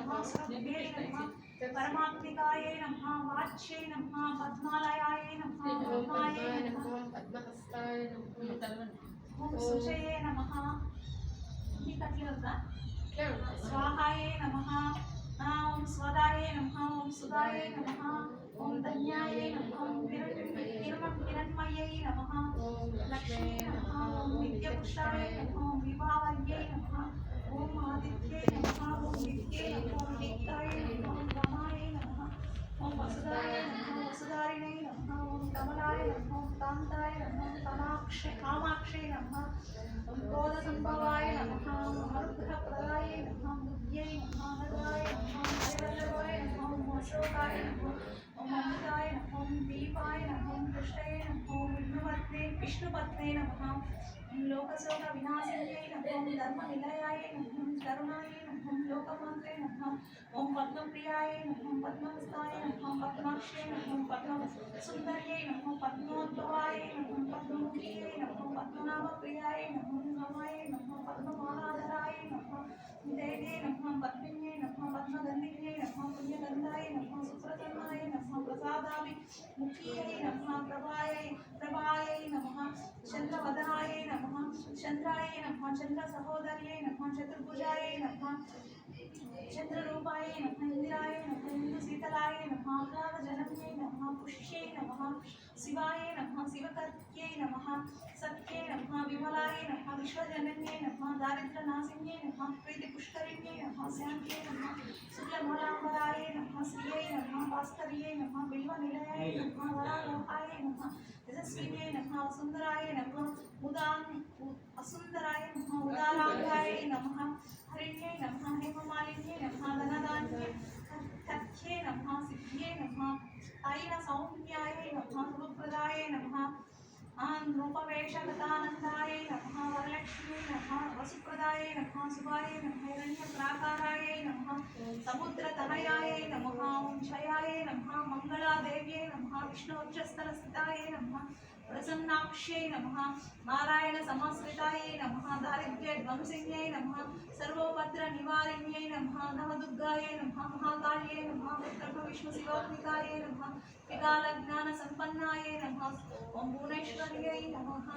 नमः सुरभ्ये नमः परमात्मिकायै नमः वाच्यै नमः पद्मालयायै नमः पद्मायै नमः पद्महस्ताय नमः ओम सुचये नमः स्वाहायै नमः ओम स्वदायै नमः ओम सुदायै नमः ओम धन्यायै नमः ओम हिरण्मयै नमः लक्ष्मी नमः ओम नित्यपुष्टाय नमः ओम विभावर्यै नमः ओम आदित्यै नमः ओम विद्ये नमः ओम दीप्ताय नमः ओम रमायै नमः ओम वसुदाय नमः वसुधारिणे नमः ओम कमलाय नमः ओम कान्ताय नमः ओम कामाक्षे नमः ओम क्रोधसंभवाय नमः ओम अनुग्रहप्रदाय नमः बुद्ध्यै नमः नदाय नमः हरिवल्लभाय नमः ओम अशोकाय नमः ओम अमृताय नमः ओम दीपाय नमः ओम पुष्टये नमः ओम विष्णुपत्ने नमः ओम लोकशोक विनाशिन्यै नमः ओम धर्मनिलयाय नमः ओम करुणाय नमः ओम लोकमात्रे नमः ओम पद्मप्रियाय नमः ओम पद्महस्ताय नमः ओम पद्माक्षे नमः ओम पद्मसुन्दर्यै नमः ओम पद्मोद्भवाय नमः ओम पद्ममुख्यै नमः ओम पद्मनाभप्रियाय नमः ओम रमाय नमः पद्ममालाधराय नमः देव्यै नमः पद्मिन्यै नमः पद्मगन्धिन्यै नमः पुण्यगन्धाय नमः सुप्रसन्नाय नमः प्रसादाभिमुख्यै नमः प्रभायै नमः चन्द्रवदनाय नमः चन्द्राय नमः चन्द्रसहोदर्यै नमः चतुर्भुजाय नमः चन्द्ररूपाय नमः इंदिराय नमः इंदुशीतलाय नमः आह्लादजनन्यै नमः पुष्यै नमः शिवाय नमः शिवकर्त्यै नमः सत्यै नमः विमलाय नमः विश्वजनन्यै नमः दारिद्र्यनाशिन्यै नमः प्रीतिपुष्करिण्यै नमः शान्त्यै नमः शुक्लमलाम्बराय नमः श्रियै नमः भास्कर्यै नमः बिल्वनिलयाय नमः वरारोहाय नमः तेजस्विन्यै नमः वसुन्धराय नमः असुन्दराय नमः उदाराङ्गाय नमः हरिण्यै नमः हेममालिन्यै नमः धनदान्ये तथ्ये नमः सिद्ध्ये नमः आयन सौम्याय नमः गुरुप्रदाय नमः रूपवेशगतानन्दाय नमः वरलक्ष्मी नमः वसुप्रदाय नमः शुभाय नमः हिरण्यप्राकाराय नमः समुद्रतनयाय नमः ओं जयाय नमः मङ्गलादेव्यै नमः विष्णुवक्षस्थलस्थिताय नमः प्रसन्नाक्ष्यै नमः नारायण समाश्रिताय नमः दारिद्र्यध्वंसिन्यै नमः सर्वोपद्रनिवारिण्यै नमः नवदुर्गाय नमः महाकाल्यै नमः ब्रह्मविष्णुशिवात्मिकाय नमः त्रिकालज्ञानसम्पन्नाय नमः ओं भुवनेश्वर्यै नमः।